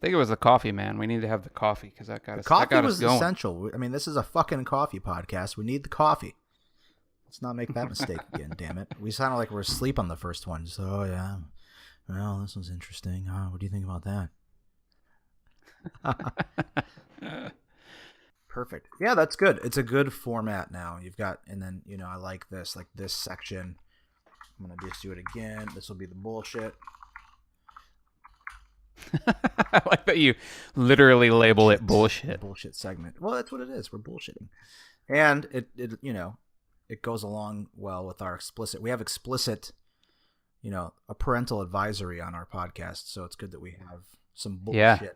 think it was the coffee, man. We need to have the coffee because that got The us that coffee got us was going. essential. I mean, this is a fucking coffee podcast. We need the coffee. Let's not make that mistake again, damn it. We sounded like we're asleep on the first one. So, oh, yeah. Well, this was interesting. What do you think about that? Perfect. Yeah, that's good. It's a good format now. You've got, and then, I like this, like this section. I'm going to just do it again. This will be the bullshit. I like that you literally label it bullshit. Bullshit segment. Well, that's what it is. We're bullshitting. And it goes along well with our explicit. We have explicit, a parental advisory on our podcast. So it's good that we have some bullshit. Yeah.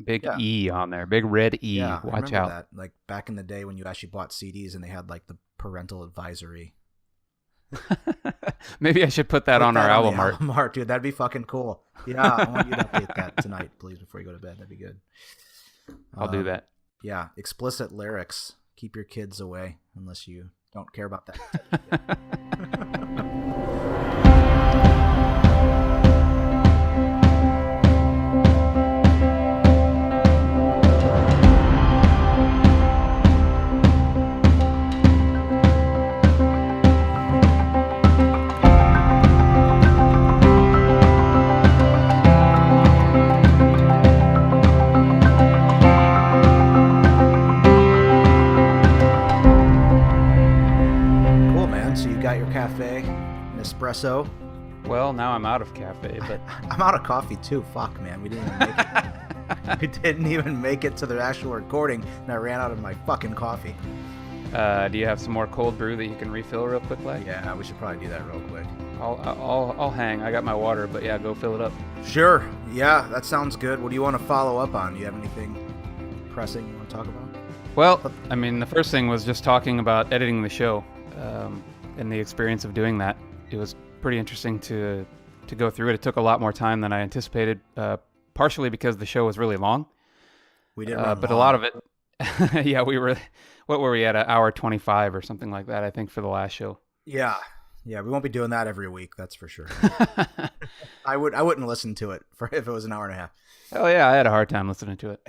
Big E on there. Big red E. Yeah, Watch I remember out. that. Like back in the day when you actually bought CDs and they had like the parental advisory. Maybe I should put that on our album art. Album art, dude. That'd be fucking cool. Yeah, I want you to update that tonight, please, before you go to bed. That'd be good. I'll do that. Yeah, explicit lyrics. Keep your kids away unless you don't care about that. Espresso. Well, now I'm out of cafe, but I'm out of coffee too. Fuck, man, we didn't even make it. We didn't even make it to the actual recording, and I ran out of my fucking coffee. Do you have some more cold brew that you can refill real quick, like? Yeah, we should probably do that real quick. I'll hang. I got my water, but yeah, go fill it up. Sure. Yeah, that sounds good. What do you want to follow up on? Do you have anything pressing you want to talk about? Well, I mean, the first thing was just talking about editing the show, and the experience of doing that. It was pretty interesting to go through it. It took a lot more time than I anticipated, partially because the show was really long. We did, but a lot of it, yeah, what were we at, an hour 25 or something like that, I think, for the last show. Yeah, we won't be doing that every week, that's for sure. I wouldn't listen to it if it was an hour and a half. Oh yeah, I had a hard time listening to it.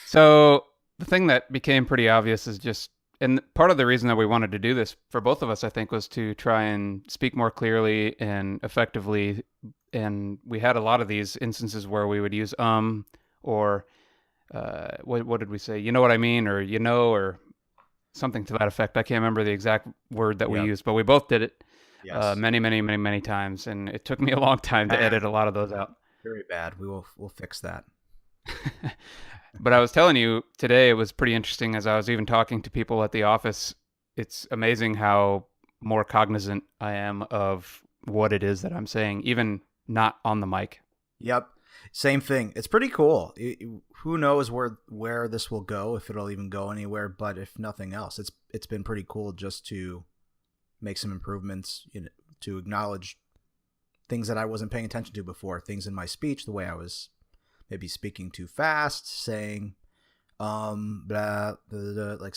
So the thing that became pretty obvious is just, and part of the reason that we wanted to do this for both of us, I think, was to try and speak more clearly and effectively. And we had a lot of these instances where we would use or what did we say? You know what I mean? Or or something to that effect. I can't remember the exact word that we used, but we both did it many times. And it took me a long time to edit a lot of those out. Very bad. We'll fix that. But I was telling you today, it was pretty interesting as I was even talking to people at the office. It's amazing how more cognizant I am of what it is that I'm saying, even not on the mic. Yep. Same thing. It's pretty cool. Who knows where this will go, if it'll even go anywhere, but if nothing else, it's been pretty cool just to make some improvements, to acknowledge things that I wasn't paying attention to before, things in my speech, the way I was maybe speaking too fast, saying, blah, blah, blah, like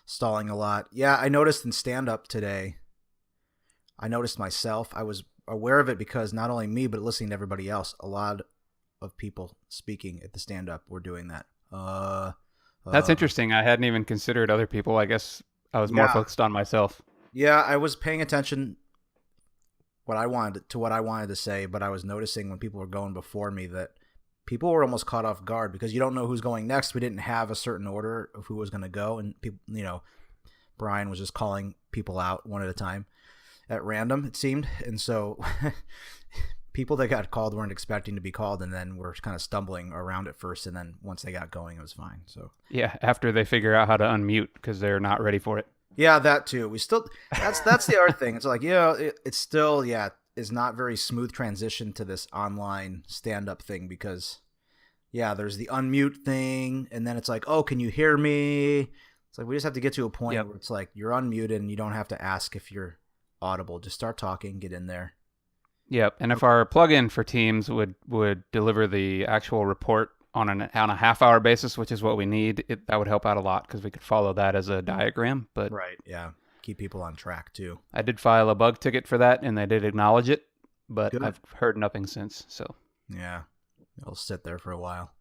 stalling a lot. Yeah, I noticed in stand-up today, I noticed myself. I was aware of it because not only me, but listening to everybody else, a lot of people speaking at the stand-up were doing that. That's interesting. I hadn't even considered other people. I guess I was more focused on myself. Yeah, I was paying attention what I wanted to say, but I was noticing when people were going before me that people were almost caught off guard because you don't know who's going next. We didn't have a certain order of who was going to go, and people, Brian was just calling people out one at a time at random, it seemed. And so people that got called weren't expecting to be called, and then were kind of stumbling around at first, and then once they got going, it was fine. So yeah, after they figure out how to unmute because they're not ready for it. Yeah, that too. That's the other thing. It's like, it's still, is not very smooth transition to this online stand-up thing because, there's the unmute thing, and then it's like, oh, can you hear me? It's like we just have to get to a point where it's like you're unmuted and you don't have to ask if you're audible. Just start talking, get in there. Yep, and if our plugin for Teams would deliver the actual report on a half-hour basis, which is what we need, that would help out a lot because we could follow that as a diagram. But right, yeah. Keep people on track too. I did file a bug ticket for that, and they did acknowledge it, but Good. I've heard nothing since. So yeah, It'll sit there for a while.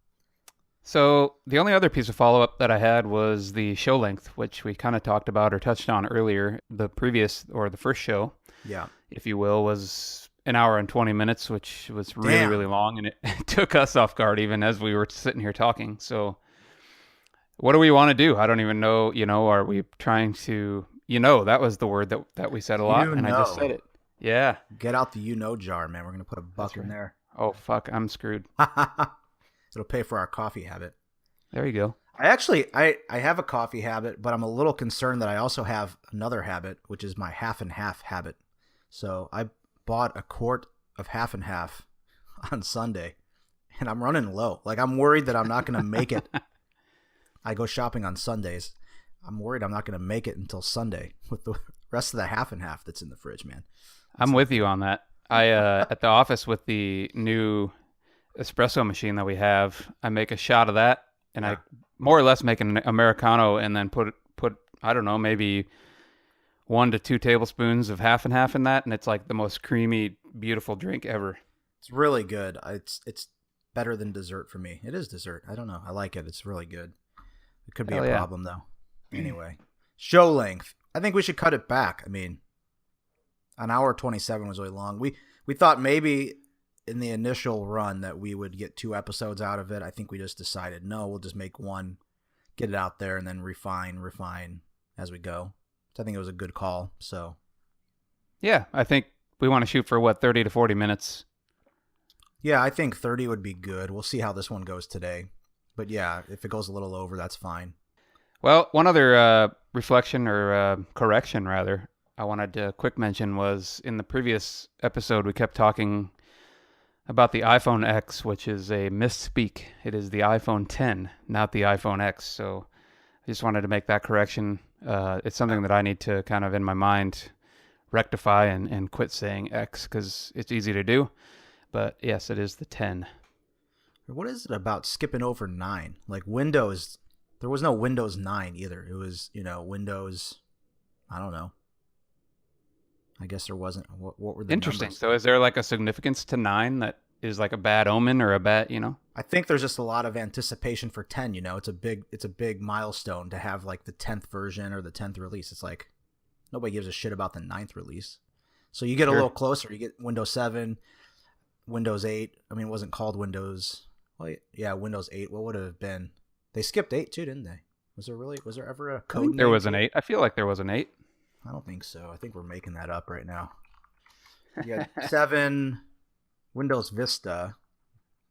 So the only other piece of follow up that I had was the show length, which we kind of talked about or touched on earlier. The previous or the first show, Yeah. if you will, was an hour and 20 minutes, which was really, Damn. really long. And it took us off guard even as we were sitting here talking. So what do we want to do? I don't even know. Are we trying to, that was the word that we said a lot. You And I just know. said it. Yeah. Get out the jar, man. We're gonna put a buck That's in right. there. Oh, fuck. I'm screwed. It'll pay for our coffee habit. There you go. I have a coffee habit, but I'm a little concerned that I also have another habit, which is my half and half habit. So I bought a quart of half and half on Sunday, and I'm running low. Like, I'm worried that I'm not going to make it. I go shopping on Sundays. I'm worried I'm not going to make it until Sunday with the rest of the half and half that's in the fridge, man. I'm with you on that. I at the office with the new espresso machine that we have, I make a shot of that, and Yeah. I more or less make an Americano, and then put I don't know, maybe 1 to 2 tablespoons of half and half in that, and it's like the most creamy, beautiful drink ever. It's really good. It's better than dessert for me. It is dessert. I don't know. I like it. It's really good. It could be Hell a yeah. problem though. Anyway, show length. I think we should cut it back. I mean, an hour 27 was really long. We thought maybe in the initial run that we would get 2 episodes out of it. I think we just decided no, we'll just make one, get it out there, and then refine as we go. So I think it was a good call. So Yeah, I think we want to shoot for 30 to 40 minutes. yeah, I think 30 would be good. We'll see how this one goes today. But yeah, if it goes a little over, that's fine. Well, one other reflection or correction, rather, I wanted to quick mention was in the previous episode, we kept talking about the iPhone X, which is a misspeak. It is the iPhone 10, not the iPhone X. So I just wanted to make that correction. It's something that I need to kind of in my mind rectify and quit saying X because it's easy to do. But yes, it is the 10. What is it about skipping over 9? Like Windows, there was no Windows 9 either. It was, Windows, I don't know. I guess there wasn't. What were the Interesting. numbers? So is there like a significance to 9 that is like a bad omen or a bad? I think there's just a lot of anticipation for 10, It's a big milestone to have like the 10th version or the 10th release. It's like nobody gives a shit about the 9th release. So you get a Sure. little closer. You get Windows 7, Windows 8. I mean, it wasn't called Windows. Well, yeah, Windows 8. What would it have been? They skipped 8 too, didn't they? Was there ever a I code think there name was to an it? 8. I feel like there was an 8. I don't think so. I think we're making that up right now. Yeah, 7, Windows Vista.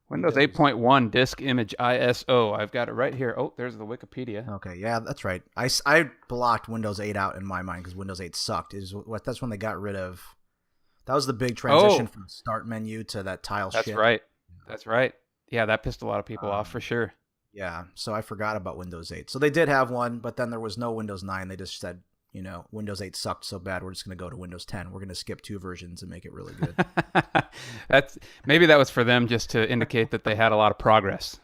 Windows 8.1 disk image ISO. I've got it right here. Oh, there's the Wikipedia. Okay, yeah, that's right. I blocked Windows 8 out in my mind because Windows 8 sucked. That's when they got rid of. That was the big transition from the start menu to that tile That's shit. right. That's right. Yeah, that pissed a lot of people off for sure. Yeah, so I forgot about Windows 8. So they did have one, but then there was no Windows 9. They just said, Windows 8 sucked so bad, we're just going to go to Windows 10. We're going to skip 2 versions and make it really good. Maybe that was for them just to indicate that they had a lot of progress.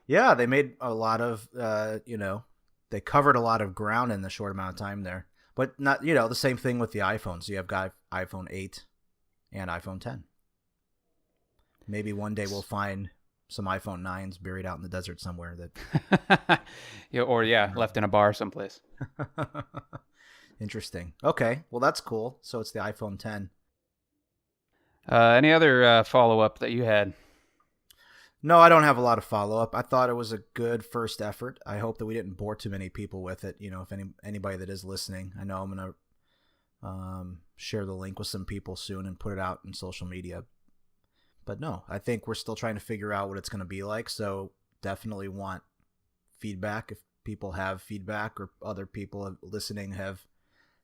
Yeah, they made a lot of, they covered a lot of ground in the short amount of time there. But not, the same thing with the iPhones. You have got iPhone 8 and iPhone 10. Maybe one day we'll find some iPhone 9s buried out in the desert somewhere that left in a bar someplace. Interesting. Okay, well that's cool. So it's the iPhone 10. Any other follow-up that you had? No, I don't have a lot of follow-up. I thought it was a good first effort. I hope that we didn't bore too many people with it. If anybody that is listening, I know I'm going to share the link with some people soon and put it out in social media. But no, I think we're still trying to figure out what it's going to be like. So definitely want feedback. If people have feedback or other people listening have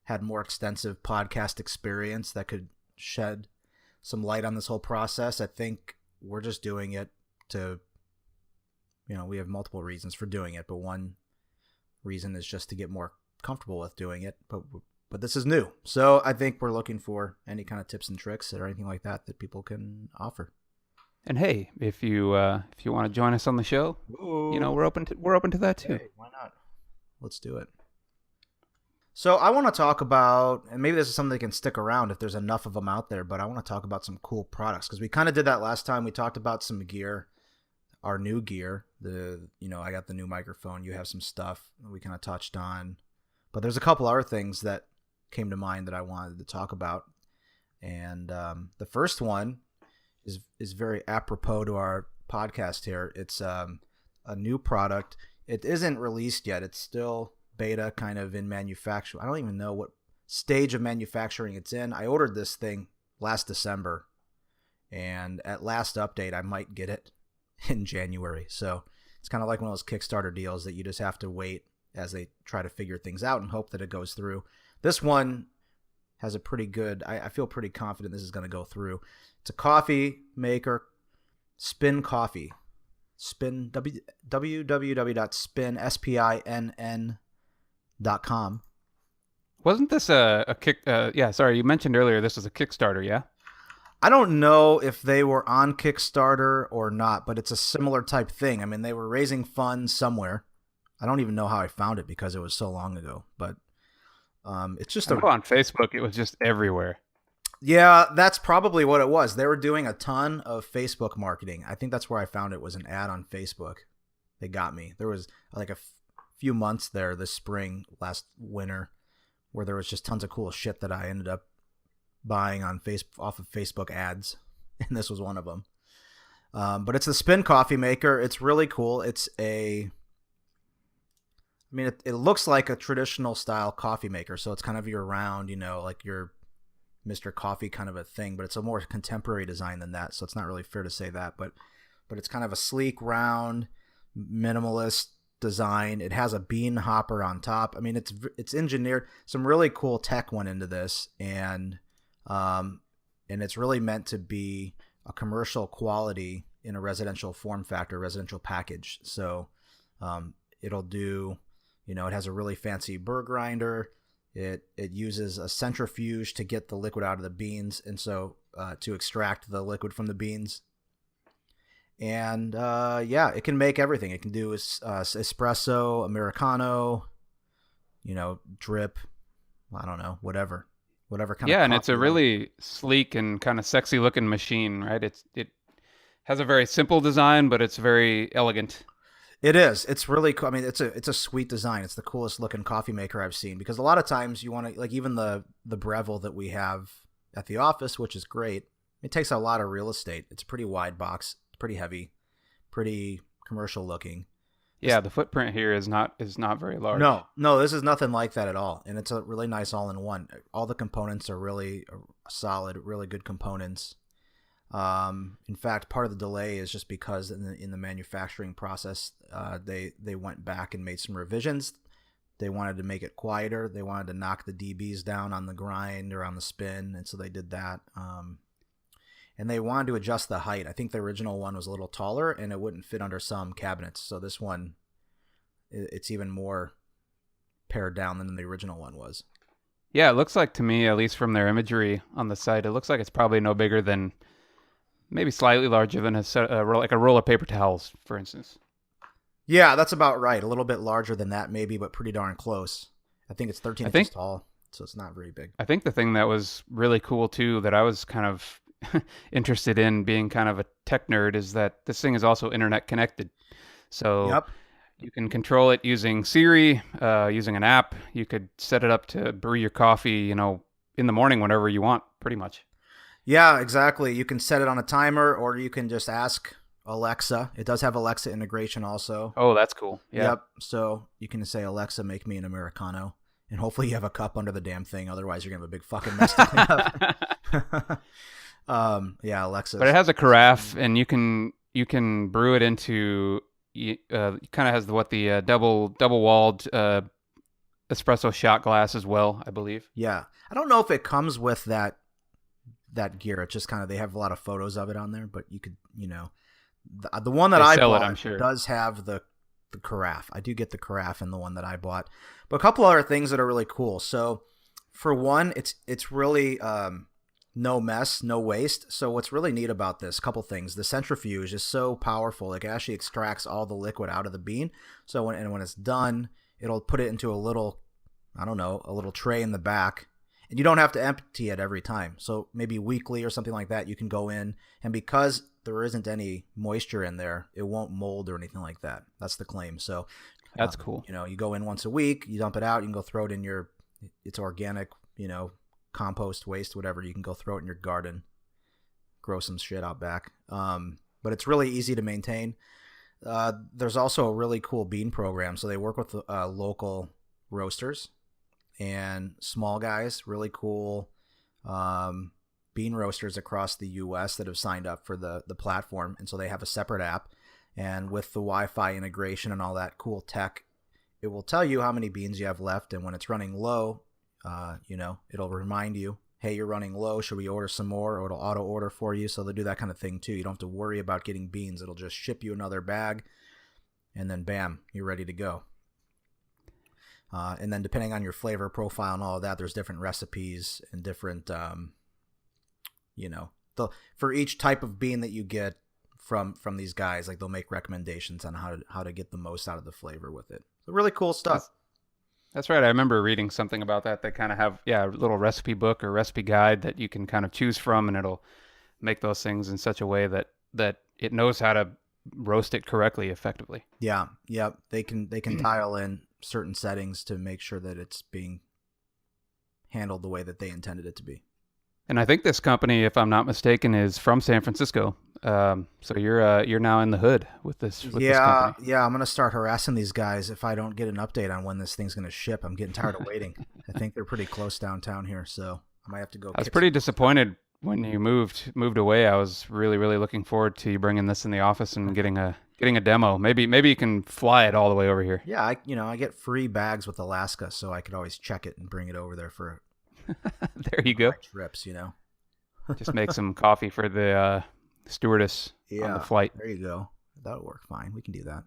had more extensive podcast experience that could shed some light on this whole process, I think we're just doing it to, we have multiple reasons for doing it, but one reason is just to get more comfortable with doing it. But this is new. So I think we're looking for any kind of tips and tricks or anything like that people can offer. And hey, if you want to join us on the show, we're open to that too. Hey, why not? Let's do it. So I want to talk about, and maybe this is something that can stick around if there's enough of them out there, but I want to talk about some cool products because we kind of did that last time. We talked about some gear. our new gear. I got the new microphone. You have some stuff that we kind of touched on, but there's a couple other things that came to mind that I wanted to talk about. And the first one is very apropos to our podcast here. It's a new product. It isn't released yet. It's still beta, kind of in manufacture. I don't even know what stage of manufacturing it's in. I ordered this thing last December, and at last update, I might get it in January. So it's kind of like one of those Kickstarter deals that you just have to wait as they try to figure things out and hope that it goes through. This one has a pretty good, I feel pretty confident this is going to go through. It's a coffee maker, Spin Coffee. Spin, www.spin.com. Wasn't this a kick? Yeah, sorry, you mentioned earlier this was a Kickstarter, yeah? I don't know if they were on Kickstarter or not, but it's a similar type thing. I mean, they were raising funds somewhere. I don't even know how I found it because it was so long ago, but it's just I know on Facebook it was just everywhere. Yeah, that's probably what it was. They were doing a ton of Facebook marketing. I think that's where I found it, was an ad on Facebook. They got me. There was like a few months there this spring, last winter, where there was just tons of cool shit that I ended up buying on off of Facebook ads, and this was one of them. But it's the Spin Coffee Maker. It's really cool. It looks like a traditional style coffee maker, so it's kind of your round, like your Mr. Coffee kind of a thing, but it's a more contemporary design than that, so it's not really fair to say that, but it's kind of a sleek, round, minimalist design. It has a bean hopper on top. I mean, it's engineered. Some really cool tech went into this, and it's really meant to be a commercial quality in a residential form factor, residential package. So it'll do, it has a really fancy burr grinder. It uses a centrifuge to get the liquid out of the beans, and so to extract the liquid from the beans. And it can make everything. It can do espresso, Americano, drip. I don't know, whatever kind of. And it's a really sleek and kind of sexy looking machine, right? It has a very simple design, but it's very elegant. It is. It's really cool. I mean, it's a sweet design. It's the coolest looking coffee maker I've seen, because a lot of times you want to, like, even the Breville that we have at the office, which is great. It takes a lot of real estate. It's a pretty wide box, pretty heavy, pretty commercial looking. Yeah, the footprint here is not very large. No, this is nothing like that at all. And it's a really nice all-in-one. All the components are really solid, really good components. In fact, part of the delay is just because in the manufacturing process, they went back and made some revisions. They wanted to make it quieter. They wanted to knock the dBs down on the grind or on the spin, and so they did that. And they wanted to adjust the height. I think the original one was a little taller, and it wouldn't fit under some cabinets. So this one, it's even more pared down than the original one was. Yeah, it looks like, to me, at least from their imagery on the site, it looks like it's probably no bigger than, maybe slightly larger than like a roll of paper towels, for instance. Yeah, that's about right. A little bit larger than that, maybe, but pretty darn close. I think it's 13 inches tall, so it's not very big. I think the thing that was really cool, too, that I was kind of interested in, being kind of a tech nerd, is that this thing is also internet connected. So Yep. You can control it using Siri, using an app. You could set it up to brew your coffee, in the morning whenever you want, pretty much. Yeah, exactly. You can set it on a timer, or you can just ask Alexa. It does have Alexa integration also. Oh, that's cool. Yeah. Yep. So you can say, Alexa, make me an Americano. And hopefully you have a cup under the damn thing. Otherwise, you're going to have a big fucking mess to clean up. Yeah, Alexa. But it has a carafe, and you can brew it into, kind of has the double walled espresso shot glass as well, I believe. Yeah. I don't know if it comes with that gear. It's just kind of, they have a lot of photos of it on there, but you could, the one that I bought, I'm sure, does have the carafe. I do get the carafe in the one that I bought. But a couple other things that are really cool. So for one, it's really no mess, no waste. So what's really neat about this, couple things. The centrifuge is so powerful. It actually extracts all the liquid out of the bean. So when it's done, it'll put it into a little tray in the back. And you don't have to empty it every time. So maybe weekly or something like that, you can go in. And because there isn't any moisture in there, it won't mold or anything like that. That's the claim. So, That's cool. you go in once a week, you dump it out, you can go throw it in it's organic, compost waste, whatever. You can go throw it in your garden, grow some shit out back. But it's really easy to maintain. There's also a really cool bean program. So they work with local roasters and small guys, really cool bean roasters across the U.S. that have signed up for the platform. And so they have a separate app. And with the Wi-Fi integration and all that cool tech, it will tell you how many beans you have left. And when it's running low, it'll remind you, hey, you're running low. Should we order some more? Or it'll auto order for you. So they'll do that kind of thing too. You don't have to worry about getting beans. It'll just ship you another bag. And then bam, you're ready to go. And then depending on your flavor profile and all of that, there's different recipes and different, for each type of bean that you get from these guys, like they'll make recommendations on how to get the most out of the flavor with it. So really cool stuff. That's right. I remember reading something about that. They kind of have, a little recipe book or recipe guide that you can kind of choose from, and it'll make those things in such a way that it knows how to roast it correctly, effectively. Yeah. They can dial in certain settings to make sure that it's being handled the way that they intended it to be. And I think this company, if I'm not mistaken, is from San Francisco. So you're now in the hood with this company. Yeah. I'm gonna start harassing these guys if I don't get an update on when this thing's gonna ship. I'm getting tired of waiting. I think they're pretty close downtown here, so I might have to go. I was pretty disappointed when you moved away. I was really, really looking forward to you bringing this in the office and getting a demo. Maybe you can fly it all the way over here. Yeah, I get free bags with Alaska, so I could always check it and bring it over there for. There you go. Trips, Just make some coffee for the stewardess on the flight. There you go. That'll work fine. We can do that.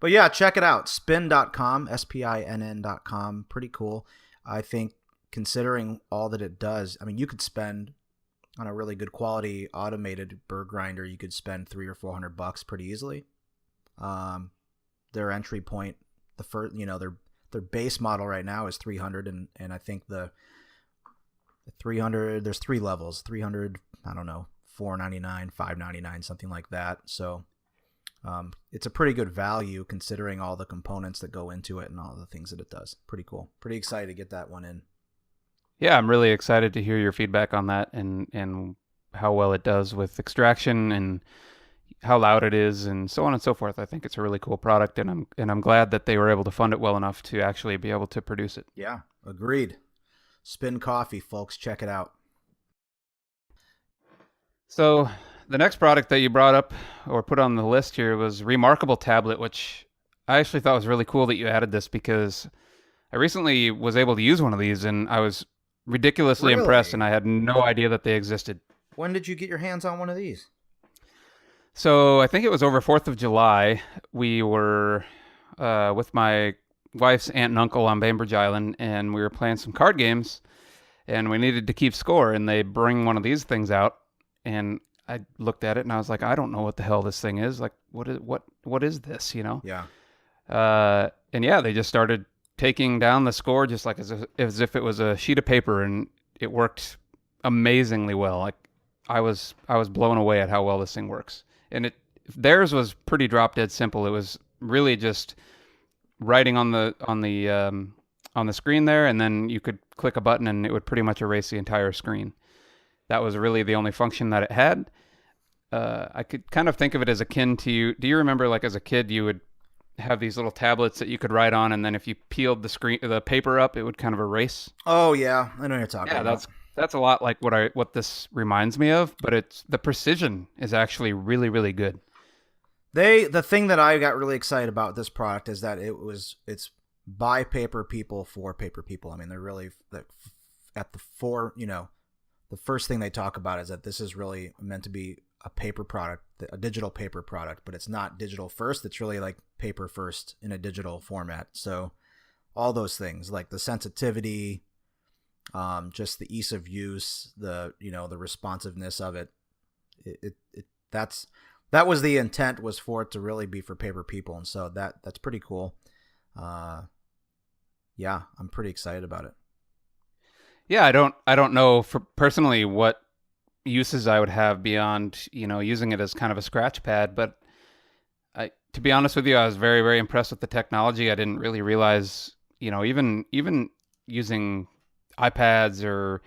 But yeah, check it out. Spinn.com, SPINN.com. Pretty cool. I think considering all that it does, I mean, you could spend on a really good quality automated burr grinder, you could spend $300 or $400 pretty easily. Their entry point, the first, their base model right now is $300, and I think the 300, there's 3 levels, 300, I don't know, $499, $599, something like that. So it's a pretty good value considering all the components that go into it and all the things that it does. Pretty cool. Pretty excited to get that one in. Yeah, I'm really excited to hear your feedback on that and how well it does with extraction and how loud it is and so on and so forth. I think it's a really cool product, and I'm glad that they were able to fund it well enough to actually be able to produce it. Yeah, agreed. Spinn Coffee, folks, check it out. So the next product that you brought up or put on the list here was Remarkable Tablet, which I actually thought was really cool that you added this because I recently was able to use one of these and I was ridiculously impressed, and I had no idea that they existed. When did you get your hands on one of these? So I think it was over 4th of July. We were with my wife's aunt and uncle on Bainbridge Island, and we were playing some card games, and we needed to keep score, and they bring one of these things out, and I looked at it, and I was like, I don't know what the hell this thing is. Like, what is this, Yeah. And yeah, they just started taking down the score just like as if it was a sheet of paper, and it worked amazingly well. Like, I was blown away at how well this thing works. And theirs was pretty drop dead simple. It was really just writing on the screen there, and then you could click a button and it would pretty much erase the entire screen. That was really the only function that it had. I could kind of think of it as akin to, do you remember, like, as a kid you would have these little tablets that you could write on, and then if you peeled the paper up, it would kind of erase? Oh yeah, I know what you're talking about. That's a lot like what this reminds me of, but the precision is actually really, really good. The thing that I got really excited about this product is that it's by paper people for paper people. I mean, they're really at the the first thing they talk about is that this is really meant to be a paper product, a digital paper product, but it's not digital first. It's really like paper first in a digital format. So all those things, like the sensitivity, just the ease of use, the responsiveness of it, that was the intent, was for it to really be for paper people. And so that's pretty cool. Yeah, I'm pretty excited about it. Yeah, I don't know personally what uses I would have beyond, using it as kind of a scratch pad. But to be honest with you, I was very, very impressed with the technology. I didn't really realize, even using iPads or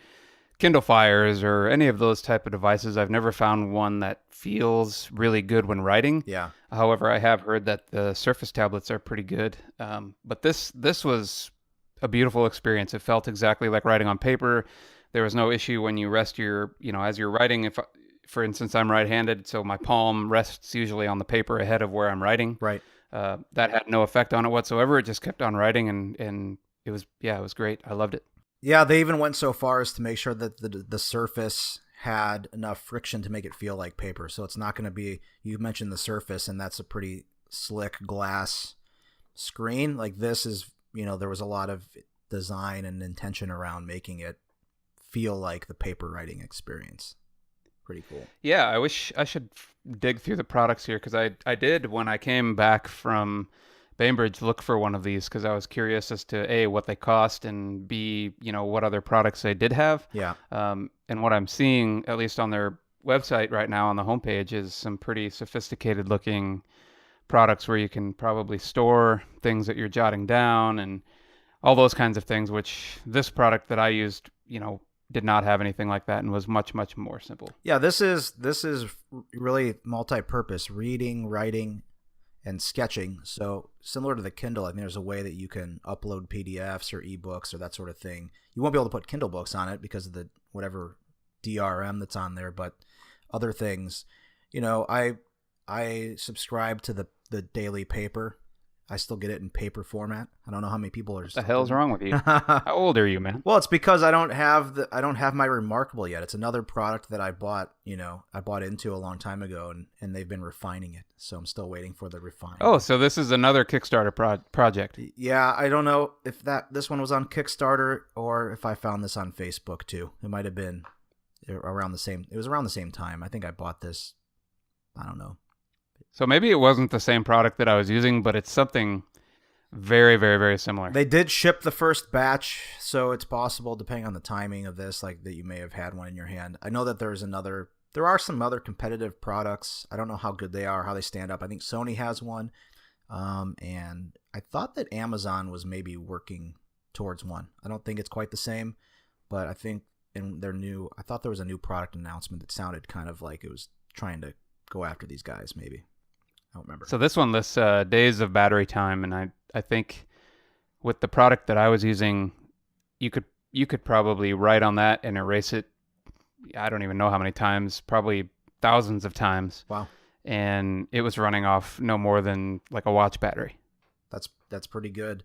Kindle Fires or any of those type of devices, I've never found one that feels really good when writing. Yeah. However, I have heard that the Surface tablets are pretty good. But this was a beautiful experience. It felt exactly like writing on paper. There was no issue when you rest your, as you're writing. If, for instance, I'm right-handed, so my palm rests usually on the paper ahead of where I'm writing. Right. That had no effect on it whatsoever. It just kept on writing, and it was great. I loved it. Yeah, they even went so far as to make sure that the Surface had enough friction to make it feel like paper. So it's not going to be, you mentioned the Surface, and that's a pretty slick glass screen. Like this is, there was a lot of design and intention around making it feel like the paper writing experience. Pretty cool. Yeah, I wish I should dig through the products here, because I did when I came back from Bainbridge look for one of these, because I was curious as to A, what they cost, and B, what other products they did have. Yeah. And what I'm seeing, at least on their website right now on the homepage, is some pretty sophisticated looking products where you can probably store things that you're jotting down and all those kinds of things, which this product that I used, did not have anything like that and was much, much more simple. Yeah, this is really multi-purpose, reading, writing, and sketching. So similar to the Kindle, I think there's a way that you can upload PDFs or ebooks or that sort of thing. You won't be able to put Kindle books on it because of the whatever DRM that's on there, but other things, I subscribe to the daily paper. I still get it in paper format. I don't know how many people are. What the hell's wrong with you? How old are you, man? Well, it's because I don't have my Remarkable yet. It's another product that I bought, I bought into a long time ago, and they've been refining it. So I'm still waiting for the refine. Oh, so this is another Kickstarter project. Yeah, I don't know if this one was on Kickstarter or if I found this on Facebook too. It might have been around the same. It was around the same time. I think I bought this. I don't know. So maybe it wasn't the same product that I was using, but it's something very, very, very similar. They did ship the first batch, so it's possible, depending on the timing of this, like that you may have had one in your hand. I know that there are some other competitive products. I don't know how good they are, how they stand up. I think Sony has one, and I thought that Amazon was maybe working towards one. I don't think it's quite the same, but I think I thought there was a new product announcement that sounded kind of like it was trying to go after these guys, maybe. I don't remember. So this one lists days of battery time, and I think with the product that I was using, you could probably write on that and erase it. I don't even know how many times, probably thousands of times. Wow. And it was running off no more than like a watch battery. That's pretty good.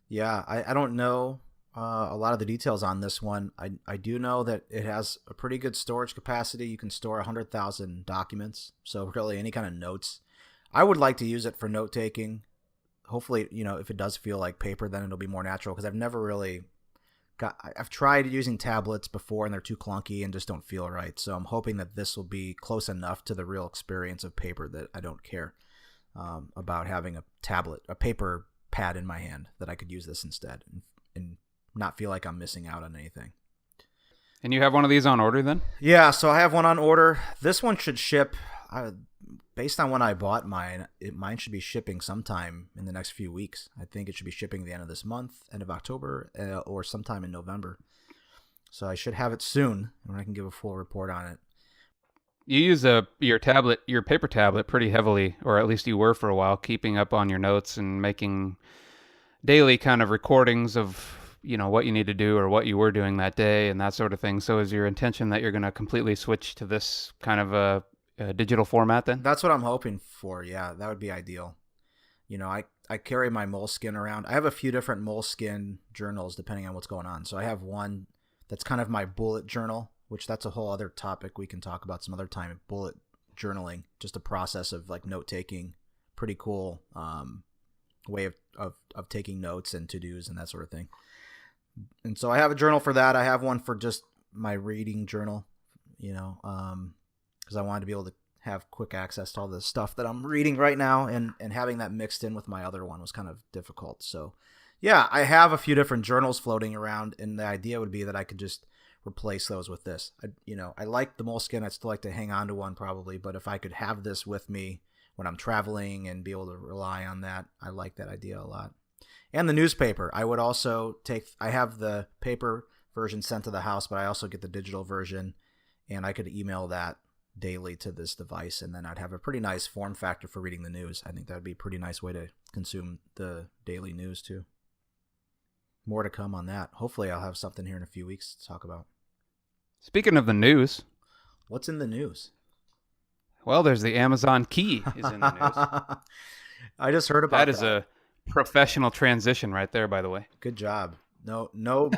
Yeah, I don't know a lot of the details on this one. I do know that it has a pretty good storage capacity. You can store 100,000 documents, so really any kind of notes. I would like to use it for note taking. Hopefully, if it does feel like paper, then it'll be more natural, because I've never really I've tried using tablets before and they're too clunky and just don't feel right. So I'm hoping that this will be close enough to the real experience of paper that I don't care about having a paper pad in my hand, that I could use this instead and not feel like I'm missing out on anything. And you have one of these on order then? Yeah, so I have one on order. This one should ship. Based on when I bought mine, mine should be shipping sometime in the next few weeks. I think it should be shipping the end of this month, end of October, or sometime in November. So I should have it soon, and I can give a full report on it. You use your paper tablet pretty heavily, or at least you were for a while, keeping up on your notes and making daily kind of recordings of what you need to do or what you were doing that day and that sort of thing. So is your intention that you're going to completely switch to this kind of a digital format then? That's what I'm hoping for. Yeah, that would be ideal. I carry my Moleskine around. I have a few different Moleskine journals depending on what's going on. So I have one that's kind of my bullet journal, which that's a whole other topic we can talk about some other time. Bullet journaling, just a process of like note taking. Pretty cool way of taking notes and to-dos and that sort of thing. And so I have a journal for that. I have one for just my reading journal, because I wanted to be able to have quick access to all the stuff that I'm reading right now, and having that mixed in with my other one was kind of difficult. So yeah, I have a few different journals floating around, and the idea would be that I could just replace those with this. I like the moleskin. I'd still like to hang on to one probably, but if I could have this with me when I'm traveling and be able to rely on that, I like that idea a lot. And the newspaper. I would also I have the paper version sent to the house, but I also get the digital version, and I could email that daily to this device, and then I'd have a pretty nice form factor for reading the news. I think that would be a pretty nice way to consume the daily news too. More to come on that. Hopefully I'll have something here in a few weeks to talk about. Speaking of the news, what's in the news? Well, there's the Amazon Key is in the news. I just heard about that. That is a professional transition right there, by the way. Good job. No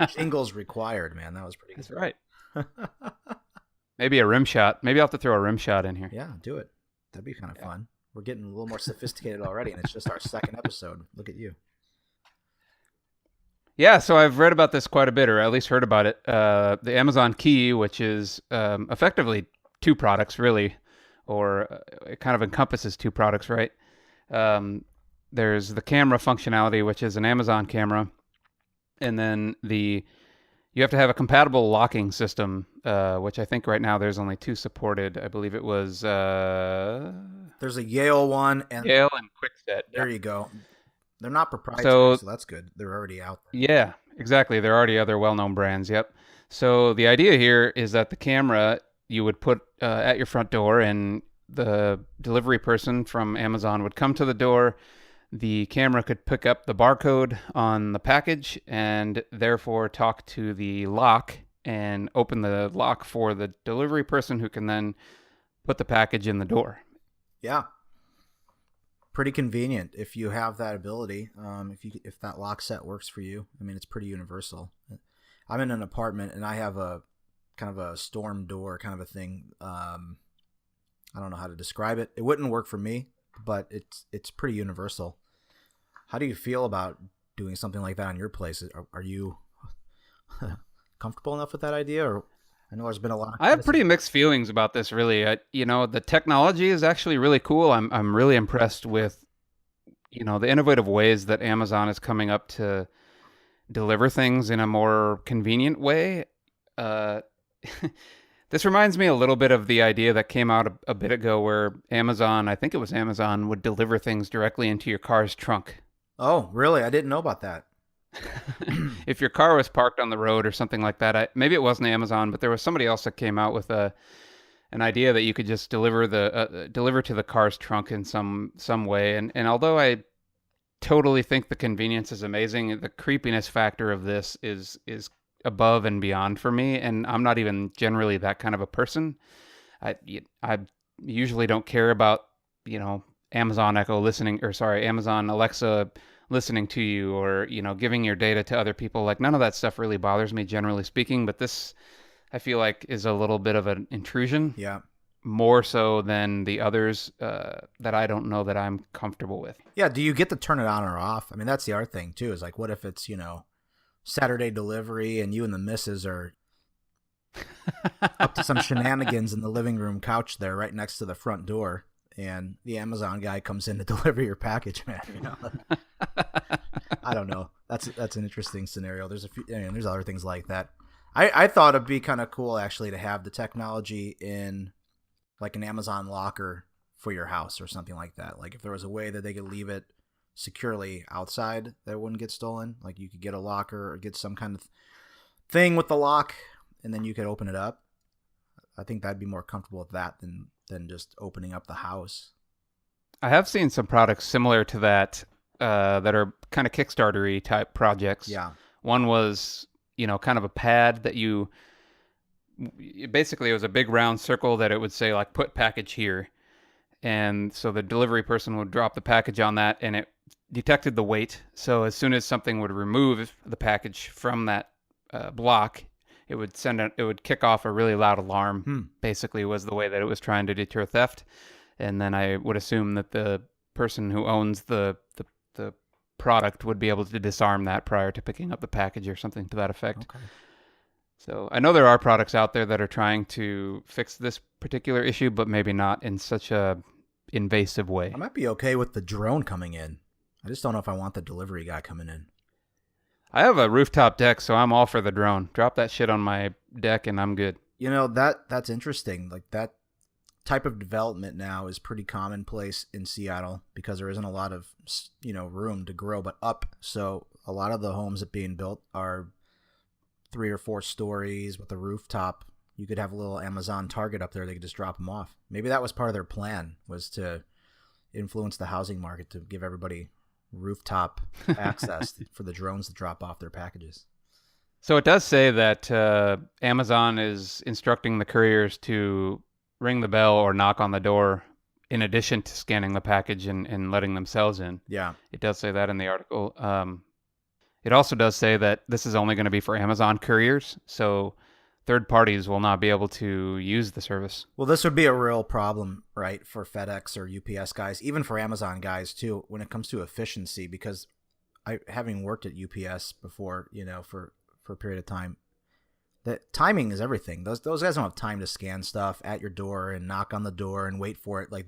jingles required, man. That was pretty good. That's right. Maybe a rim shot. Maybe I'll have to throw a rim shot in here. Yeah, do it. That'd be kind of fun. We're getting a little more sophisticated already, and it's just our second episode. Look at you. Yeah, so I've read about this quite a bit, or at least heard about it. The Amazon Key, which is effectively two products, really, or it kind of encompasses two products, right? There's the camera functionality, which is an Amazon camera, and then you have to have a compatible locking system, which I think right now there's only two supported. I believe it was there's a Yale one and Quickset. There you go. They're not proprietary, so that's good. They're already out there. Yeah, exactly. There are already other well-known brands. Yep. So the idea here is that the camera you would put at your front door, and the delivery person from Amazon would come to the door. The camera could pick up the barcode on the package and therefore talk to the lock and open the lock for the delivery person, who can then put the package in the door. Yeah. Pretty convenient if you have that ability. If that lock set works for you, I mean, it's pretty universal. I'm in an apartment and I have a kind of a storm door kind of a thing. I don't know how to describe it. It wouldn't work for me, but it's pretty universal. How do you feel about doing something like that on your place? Are you comfortable enough with that idea? Or I know there's been a lot. I have pretty mixed feelings about this, really. The technology is actually really cool. I'm really impressed with, the innovative ways that Amazon is coming up to deliver things in a more convenient way. This reminds me a little bit of the idea that came out a bit ago, where I think it was Amazon, would deliver things directly into your car's trunk. Oh, really? I didn't know about that. If your car was parked on the road or something like that, maybe it wasn't Amazon, but there was somebody else that came out with an idea that you could just deliver to the car's trunk in some way. And although I totally think the convenience is amazing, the creepiness factor of this is above and beyond for me. And I'm not even generally that kind of a person. I usually don't care about, Amazon Alexa listening to you, or giving your data to other people. Like, none of that stuff really bothers me, generally speaking, but this, I feel like, is a little bit of an intrusion. Yeah, more so than the others that I don't know that I'm comfortable with. Yeah, do you get to turn it on or off? I mean, that's the other thing too, is like, what if it's Saturday delivery and you and the missus are up to some shenanigans in the living room couch there right next to the front door, and the Amazon guy comes in to deliver your package, man. I don't know. That's an interesting scenario. There's there's other things like that. I thought it'd be kind of cool actually to have the technology in like an Amazon locker for your house or something like that. Like if there was a way that they could leave it securely outside that it wouldn't get stolen, like you could get a locker or get some kind of thing with the lock and then you could open it up. I think that'd be more comfortable with that than just opening up the house. I have seen some products similar to that that are kind of Kickstarter-y type projects. Yeah. One was, kind of a pad that basically it was a big round circle that it would say like, put package here. And so the delivery person would drop the package on that and it detected the weight. So as soon as something would remove the package from that block, it would kick off a really loud alarm, basically was the way that it was trying to deter theft. And then I would assume that the person who owns the product would be able to disarm that prior to picking up the package or something to that effect. Okay. So I know there are products out there that are trying to fix this particular issue, but maybe not in such a invasive way. I might be okay with the drone coming in. I just don't know if I want the delivery guy coming in. I have a rooftop deck, so I'm all for the drone. Drop that shit on my deck and I'm good. That's interesting. Like that type of development now is pretty commonplace in Seattle because there isn't a lot of room to grow but up. So a lot of the homes that being built are 3 or 4 stories with a rooftop. You could have a little Amazon Target up there. They could just drop them off. Maybe that was part of their plan, was to influence the housing market to give everybody rooftop access for the drones to drop off their packages. So it does say that Amazon is instructing the couriers to ring the bell or knock on the door in addition to scanning the package and letting themselves in. Yeah. It does say that in the article. It also does say that this is only going to be for Amazon couriers, so third parties will not be able to use the service. Well, this would be a real problem, right, for FedEx or UPS guys, even for Amazon guys too, when it comes to efficiency. Because having worked at UPS before, for a period of time, that timing is everything. Those guys don't have time to scan stuff at your door and knock on the door and wait for it. Like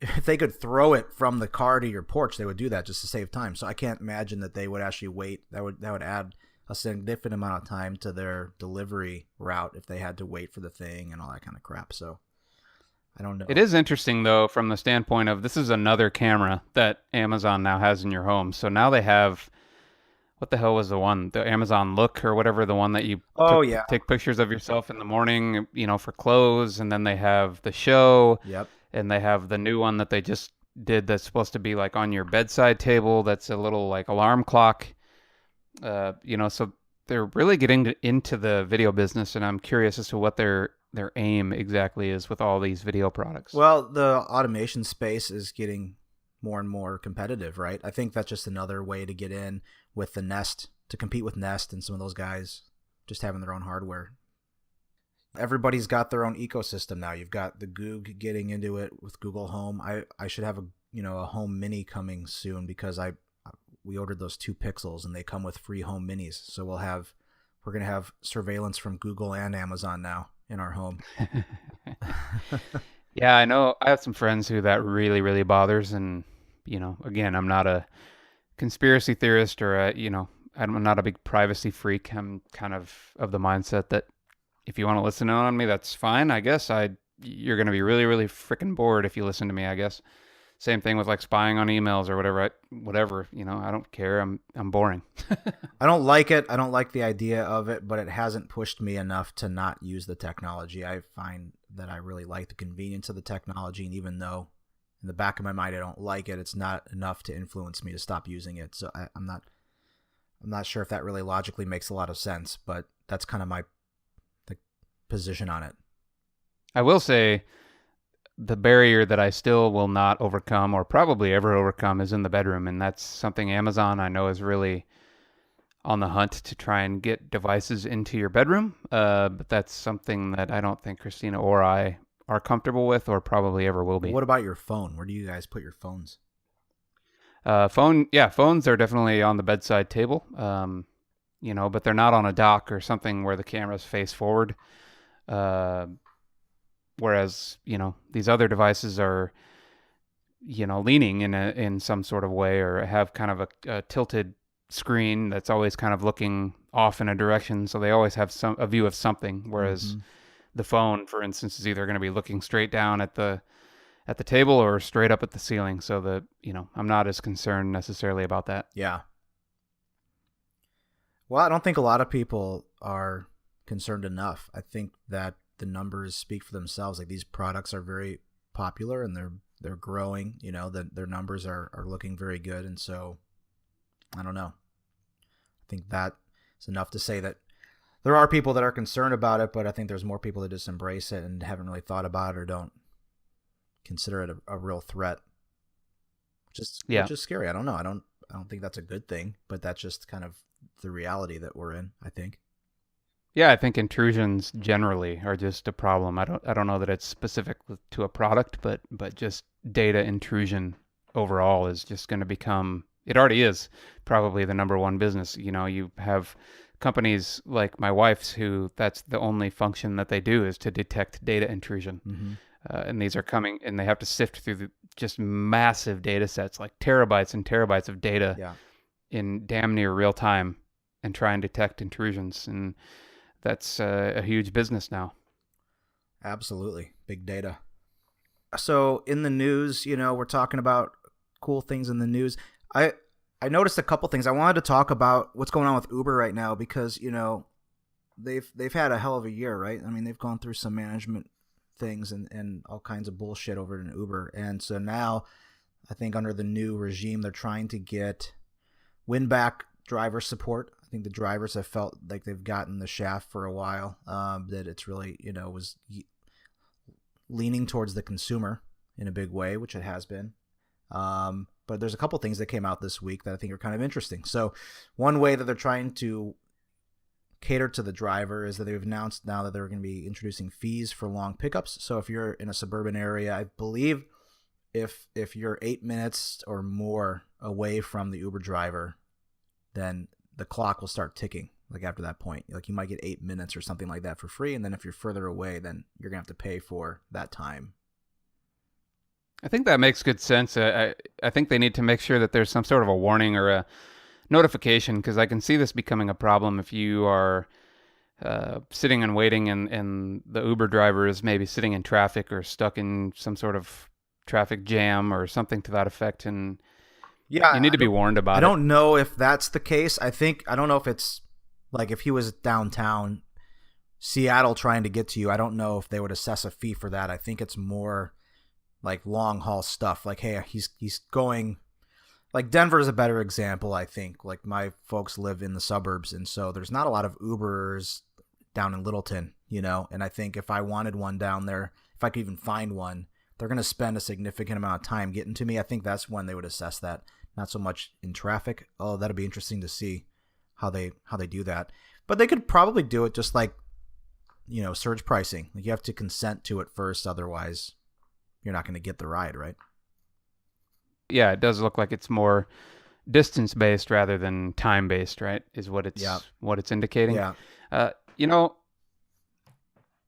if they could throw it from the car to your porch, they would do that just to save time. So I can't imagine that they would actually wait. That would add a significant amount of time to their delivery route if they had to wait for the thing and all that kind of crap. So I don't know. It is interesting, though, from the standpoint of this is another camera that Amazon now has in your home. So now they have, what the hell was the one? The Amazon Look or whatever, the one that you Yeah. take pictures of yourself in the morning, for clothes. And then they have the Show. Yep. And they have the new one that they just did that's supposed to be like on your bedside table. That's a little like alarm clock. So they're really getting into the video business, and I'm curious as to what their aim exactly is with all these video products. Well, the automation space is getting more and more competitive, right? I think that's just another way to get in with the Nest, to compete with Nest and some of those guys just having their own hardware. Everybody's got their own ecosystem now. You've got the Goog getting into it with Google Home. I should have a Home Mini coming soon because we ordered those 2 Pixels and they come with free Home Minis. So we're going to have surveillance from Google and Amazon now in our home. Yeah, I know. I have some friends who that really, really bothers. And, again, I'm not a conspiracy theorist or I'm not a big privacy freak. I'm kind of the mindset that if you want to listen in on me, that's fine. I guess you're going to be really, really freaking bored if you listen to me, I guess. Same thing with like spying on emails or whatever. I don't care. I'm boring. I don't like it. I don't like the idea of it, but it hasn't pushed me enough to not use the technology. I find that I really like the convenience of the technology, and even though in the back of my mind I don't like it, it's not enough to influence me to stop using it. So I'm not sure if that really logically makes a lot of sense, but that's kind of my position on it. I will say the barrier that I still will not overcome or probably ever overcome is in the bedroom. And that's something Amazon I know is really on the hunt to try and get devices into your bedroom. But that's something that I don't think Christina or I are comfortable with or probably ever will be. What about your phone? Where do you guys put your phones? Phones are definitely on the bedside table. But they're not on a dock or something where the cameras face forward. Whereas, these other devices are, leaning in some sort of way or have kind of a tilted screen that's always kind of looking off in a direction. So they always have a view of something. Whereas the phone, for instance, is either going to be looking straight down at the table or straight up at the ceiling. So I'm not as concerned necessarily about that. Yeah. Well, I don't think a lot of people are concerned enough. I think that the numbers speak for themselves. Like, these products are very popular and they're growing, their numbers are looking very good. And so I don't know. I think that is enough to say that there are people that are concerned about it, but I think there's more people that just embrace it and haven't really thought about it or don't consider it a real threat. Which is scary. I don't know. I don't think that's a good thing, but that's just kind of the reality that we're in, I think. Yeah, I think intrusions generally are just a problem. I don't know that it's specific to a product, but just data intrusion overall is just going to become, it already is probably the number one business. You have companies like my wife's who that's the only function that they do is to detect data intrusion. Mm-hmm. And these are coming and they have to sift through just massive data sets, like terabytes and terabytes of data in damn near real time. and try and detect intrusions. And that's a huge business now. Absolutely. Big data. So in the news, we're talking about cool things in the news. I I noticed a couple things. I wanted to talk about what's going on with Uber right now because, they've had a hell of a year, right? I mean, they've gone through some management things and all kinds of bullshit over in Uber. And so now I think under the new regime, they're trying to win back driver support. I think the drivers have felt like they've gotten the shaft for a while, that it's really, was leaning towards the consumer in a big way, which it has been. But there's a couple things that came out this week that I think are kind of interesting. So one way that they're trying to cater to the driver is that they've announced now that they're going to be introducing fees for long pickups. So if you're in a suburban area, I believe if you're 8 minutes or more away from the Uber driver, then the clock will start ticking. Like after that point, like you might get 8 minutes or something like that for free. And then if you're further away, then you're going to have to pay for that time. I think that makes good sense. I think they need to make sure that there's some sort of a warning or a notification, because I can see this becoming a problem if you are sitting and waiting and the Uber driver is maybe sitting in traffic or stuck in some sort of traffic jam or something to that effect, and you Yeah, need to be warned I about it. don't know if that's the case. I don't know if it's like if he was downtown Seattle trying to get to you. I don't know if they would assess a fee for that. I think it's more like long haul stuff. Like, hey, he's going. Like Denver is a better example, I think. Like my folks live in the suburbs, and so there's not a lot of Ubers down in Littleton, And I think if I wanted one down there, if I could even find one, they're going to spend a significant amount of time getting to me. I think that's when they would assess that, not so much in traffic. Oh, that'll be interesting to see how they do that. But they could probably do it just like, surge pricing. Like you have to consent to it first, otherwise you're not going to get the ride, right? Yeah, it does look like it's more distance based rather than time based, right? Is Yeah. what it's indicating. Yeah. Uh, you know,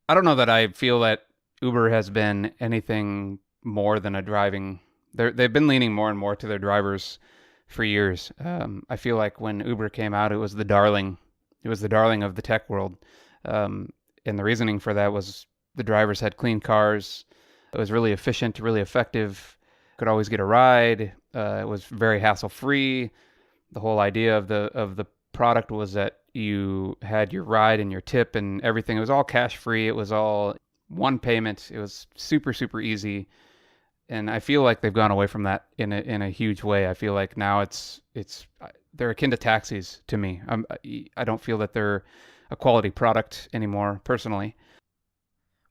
I don't know that I feel that Uber has been anything more than a driving. They've been leaning more and more to their drivers for years. I feel like when Uber came out, it was the darling. It was the darling of the tech world, and the reasoning for that was the drivers had clean cars. It was really efficient, really effective. Could always get a ride. It was very hassle free. The whole idea of the product was that you had your ride and your tip and everything. It was all cash free. It was all one payment. It was super super easy. And I feel like they've gone away from that in a huge way. I feel like now it's they're akin to taxis to me. I don't feel that they're a quality product anymore personally.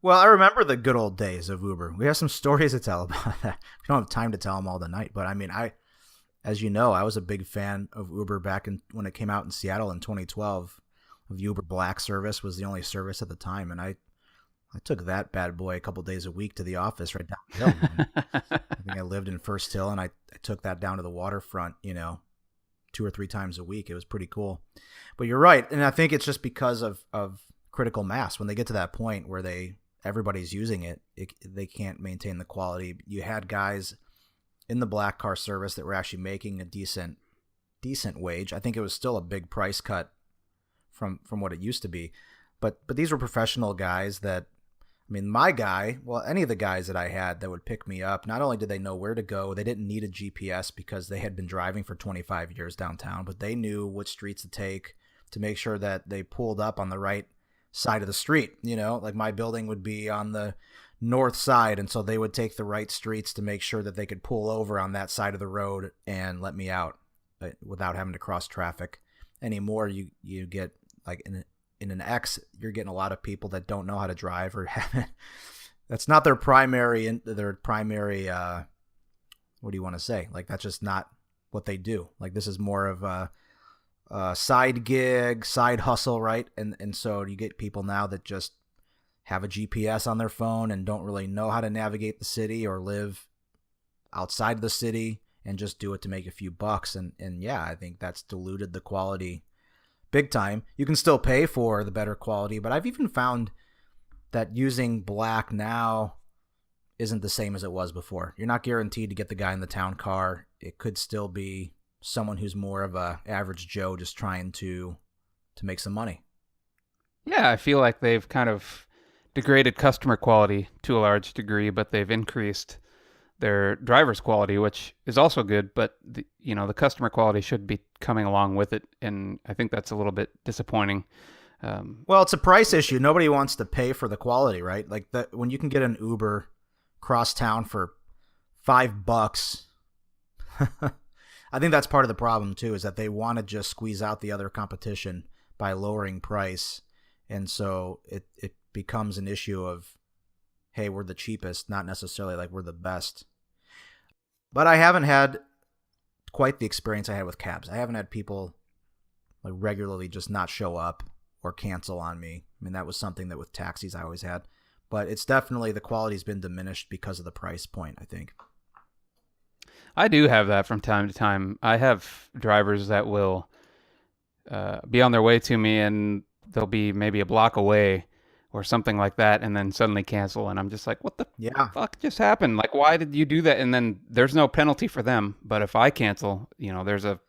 Well, I remember the good old days of Uber. We have some stories to tell about that. We don't have time to tell them all tonight, but I mean, as you know, I was a big fan of Uber when it came out in Seattle in 2012. The Uber Black service was the only service at the time, and I took that bad boy a couple days a week to the office right down the hill. I think I lived in First Hill, and I took that down to the waterfront, 2 or 3 times a week. It was pretty cool. But you're right, and I think it's just because of critical mass. When they get to that point where everybody's using it, they can't maintain the quality. You had guys in the black car service that were actually making a decent wage. I think it was still a big price cut from what it used to be, but these were professional guys that, I mean, my guy, well, any of the guys that I had that would pick me up, not only did they know where to go, they didn't need a GPS because they had been driving for 25 years downtown, but they knew which streets to take to make sure that they pulled up on the right side of the street. Like my building would be on the north side, and so they would take the right streets to make sure that they could pull over on that side of the road and let me out, without having to cross traffic. Anymore, you get like in an X, you're getting a lot of people that don't know how to drive or haven't. That's not their primary. What do you want to say? Like that's just not what they do. Like this is more of a side gig, side hustle, right? And so you get people now that just have a GPS on their phone and don't really know how to navigate the city or live outside the city and just do it to make a few bucks. And yeah, I think that's diluted the quality big time. You can still pay for the better quality, but I've even found that using black now isn't the same as it was before. You're not guaranteed to get the guy in the town car. It could still be someone who's more of a average Joe just trying to to make some money. Yeah, I feel like they've kind of degraded customer quality to a large degree, but they've increased their driver's quality, which is also good. But the customer quality should be coming along with it, and I think that's a little bit disappointing. Well, it's a price issue. Nobody wants to pay for the quality, right? Like that when you can get an Uber cross town for $5. I think that's part of the problem too, is that they want to just squeeze out the other competition by lowering price. And so it becomes an issue of, hey, we're the cheapest, not necessarily like we're the best. But I haven't had quite the experience I had with cabs. I haven't had people like regularly just not show up or cancel on me. I mean, that was something that with taxis I always had. But it's definitely, the quality's been diminished because of the price point, I think. I do have that from time to time. I have drivers that will be on their way to me, and they'll be maybe a block away or something like that, and then suddenly cancel. And I'm just like, what the fuck just happened? Like, why did you do that? And then there's no penalty for them. But if I cancel, there's a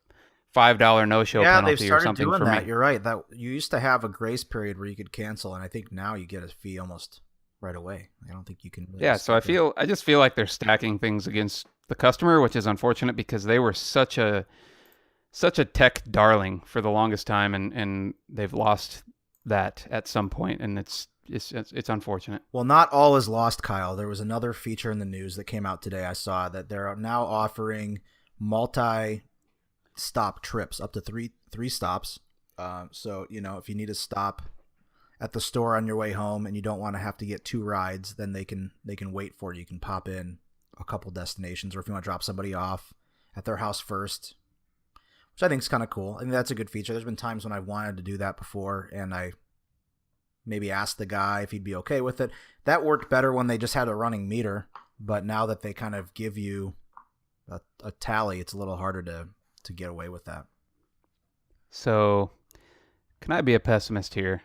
$5 no-show penalty or something for me. You're right. That you used to have a grace period where you could cancel, and I think now you get a fee almost right away. I don't think you can. Really so I just feel like they're stacking things against the customer, which is unfortunate because they were such a tech darling for the longest time, and they've lost that at some point, and it's unfortunate. Well, not all is lost, Kyle. There was another feature in the news that came out today. I saw that they're now offering multi-stop trips, up to three stops. So if you need to stop at the store on your way home and you don't want to have to get 2 rides, then they can wait for you. You can pop in a couple destinations, or if you want to drop somebody off at their house first, which I think is kind of cool. I think that's a good feature. There's been times when I wanted to do that before, and I maybe asked the guy if he'd be okay with it. That worked better when they just had a running meter, but now that they kind of give you a tally, it's a little harder to get away with that. So, can I be a pessimist here?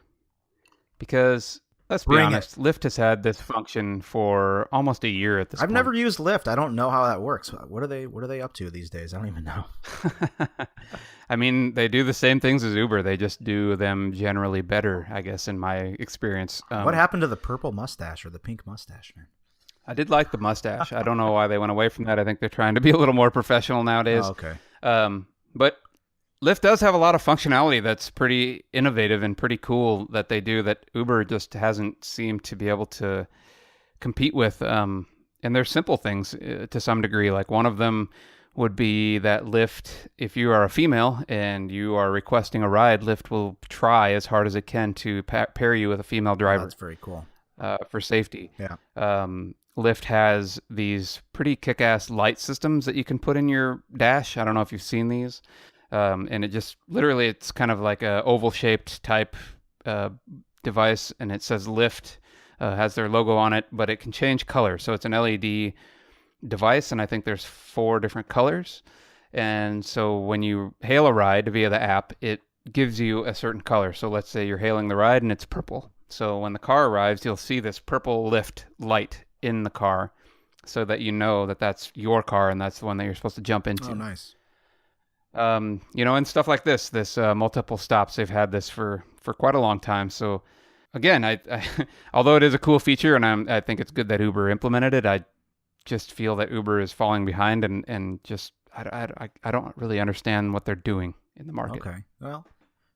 Because let's be honest, Lyft has had this function for almost a year at this point. I've never used Lyft. I don't know how that works. What are they up to these days? I don't even know. I mean, they do the same things as Uber. They just do them generally better, I guess, in my experience. What happened to the purple mustache or the pink mustache, man? I did like the mustache. I don't know why they went away from that. I think they're trying to be a little more professional nowadays. Oh, okay. But Lyft does have a lot of functionality that's pretty innovative and pretty cool that they do that Uber just hasn't seemed to be able to compete with. And they're simple things to some degree. Like one of them would be that Lyft, if you are a female and you are requesting a ride, Lyft will try as hard as it can to pair you with a female driver. Oh, that's very cool. For safety. Yeah. Lyft has these pretty kick-ass light systems that you can put in your dash. I don't know if you've seen these. And it just literally, it's kind of like a oval shaped type device, and it says Lyft, has their logo on it, but it can change color. So it's an LED device, and I think there's 4 different colors. And so when you hail a ride via the app, it gives you a certain color. So let's say you're hailing the ride and it's purple. So when the car arrives, you'll see this purple Lyft light in the car so that you know that that's your car and that's the one that you're supposed to jump into. Oh, nice. And stuff like this multiple stops, they've had this for quite a long time. So again, I although it is a cool feature and I think it's good that Uber implemented it, I just feel that Uber is falling behind and just, I don't really understand what they're doing in the market. Okay. Well,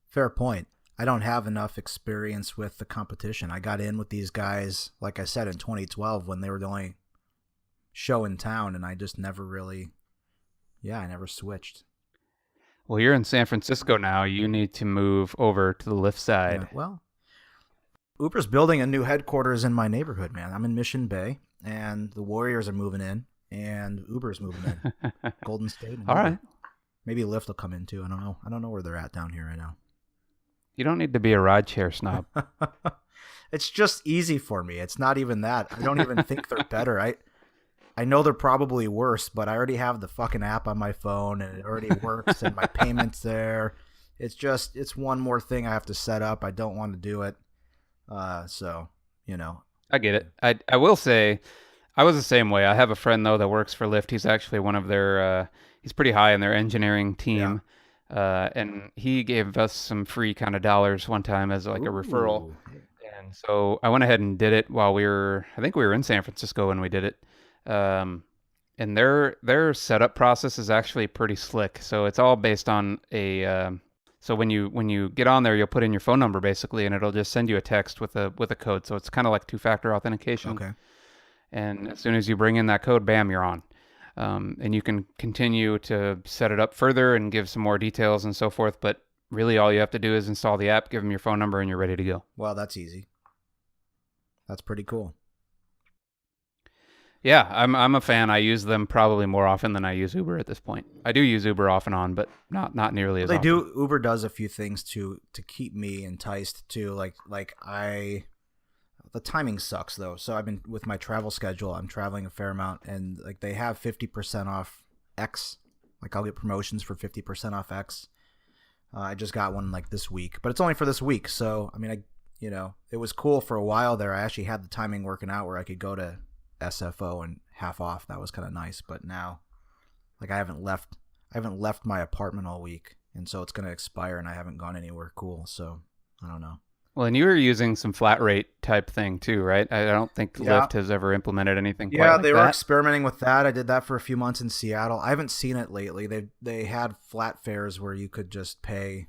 fair point. I don't have enough experience with the competition. I got in with these guys, like I said, in 2012 when they were the only show in town, and I just never really, I never switched. Well, you're in San Francisco now. You need to move over to the Lyft side. Yeah, well, Uber's building a new headquarters in my neighborhood, man. I'm in Mission Bay, and the Warriors are moving in, and Uber's moving in. Golden State. All right. Maybe Lyft will come in, too. I don't know. I don't know where they're at down here right now. You don't need to be a rideshare snob. It's just easy for me. It's not even that. I don't even think they're better. I know they're probably worse, but I already have the fucking app on my phone and it already works and my payment's there. It's one more thing I have to set up. I don't want to do it. So. I get it. I will say I was the same way. I have a friend, though, that works for Lyft. He's actually one of their he's pretty high in their engineering team. And he gave us some free kind of dollars one time as like a referral. Ooh. And so I went ahead and did it while I think we were in San Francisco when we did it. And their setup process is actually pretty slick. So it's all based on so when you get on there, you'll put in your phone number basically, and it'll just send you a text with a code. So it's kind of like two-factor authentication. Okay. And as soon as you bring in that code, bam, you're on. And you can continue to set it up further and give some more details and so forth. But really, all you have to do is install the app, give them your phone number, and you're ready to go. Well, that's easy. That's pretty cool. Yeah, I'm a fan. I use them probably more often than I use Uber at this point. I do use Uber off and on, but not nearly as They often. do. Uber does a few things to keep me enticed too. The timing sucks though. So I've been with my travel schedule. I'm traveling a fair amount, and like they have 50% off X. Like I'll get promotions for 50% off X. I just got one like this week, but it's only for this week. So I mean, it was cool for a while there. I actually had the timing working out where I could go to SFO and half off. That was kind of nice. But now, like I haven't left my apartment all week, and so it's gonna expire, and I haven't gone anywhere cool. So I don't know. Well, and you were using some flat rate type thing too, right? I don't think Lyft has ever implemented anything quite like they were that. experimenting with that. I did that for a few months in Seattle. I haven't seen it lately. They had flat fares where you could just pay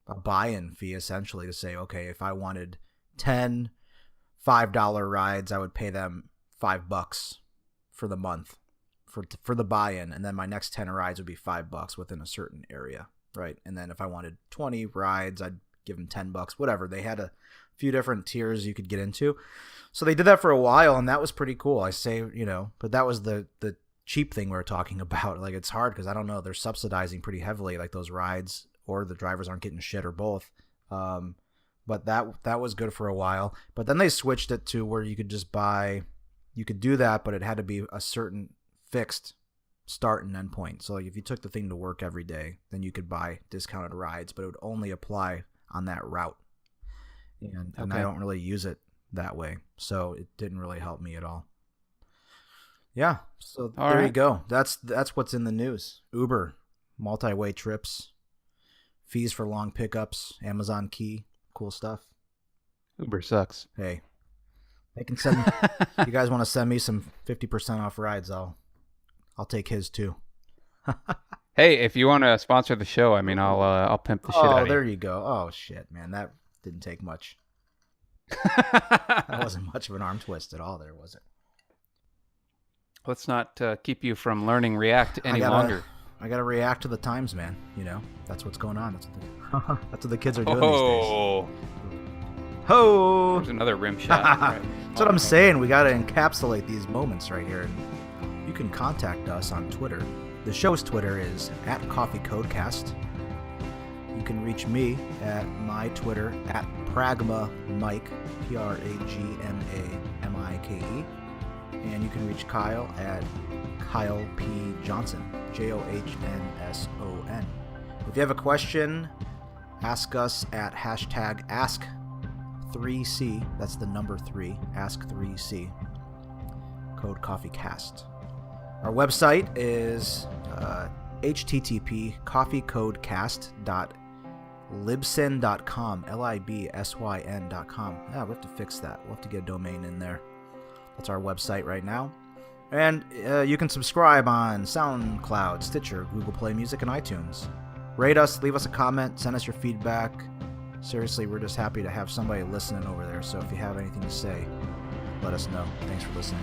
a buy-in fee essentially to say, okay, if I wanted 10 $5 rides, I would pay them $5 for the month for the buy-in, and then my next 10 rides would be $5 within a certain area, right? And then if I wanted 20 rides, I'd give them $10, whatever. They had a few different tiers you could get into. So they did that for a while, and that was pretty cool. I say, but that was the cheap thing we were talking about. Like, it's hard because I don't know, they're subsidizing pretty heavily, like those rides, or the drivers aren't getting shit, or both. But that was good for a while. But then they switched it to where you could do that, but it had to be a certain fixed start and end point. So like if you took the thing to work every day, then you could buy discounted rides, but it would only apply on that route. And I don't really use it that way, so it didn't really help me at all. Yeah, so there you go. That's what's in the news. Uber, multi-way trips, fees for long pickups, Amazon Key, cool stuff. Uber sucks. Hey, they can send. You guys want to send me some 50% off rides? I'll take his too. Hey, if you want to sponsor the show, I mean, I'll pimp the shit out of you. Oh, there you go. Oh shit, man, that didn't take much. That wasn't much of an arm twist at all, there, was it? Let's not keep you from learning React any longer. I gotta react to the times, man. That's what's going on. That's what the kids are doing these days. Ho! There's another rim shot. Right. That's what I'm saying. We gotta encapsulate these moments right here. You can contact us on Twitter. The show's Twitter is @CoffeeCodecast. You can reach me at my Twitter @PragmaMike, PragmaMike. And you can reach Kyle at Kyle P. Johnson, JOHNSON. If you have a question, ask us at #Ask3C. That's the number 3, Ask3C. Code CoffeeCast. Our website is http://coffeecodecast.libsyn.com, LIBSYN.com. Yeah, we have to fix that. We'll have to get a domain in there. That's our website right now. And you can subscribe on SoundCloud, Stitcher, Google Play Music, and iTunes. Rate us, leave us a comment, send us your feedback. Seriously, we're just happy to have somebody listening over there. So if you have anything to say, let us know. Thanks for listening.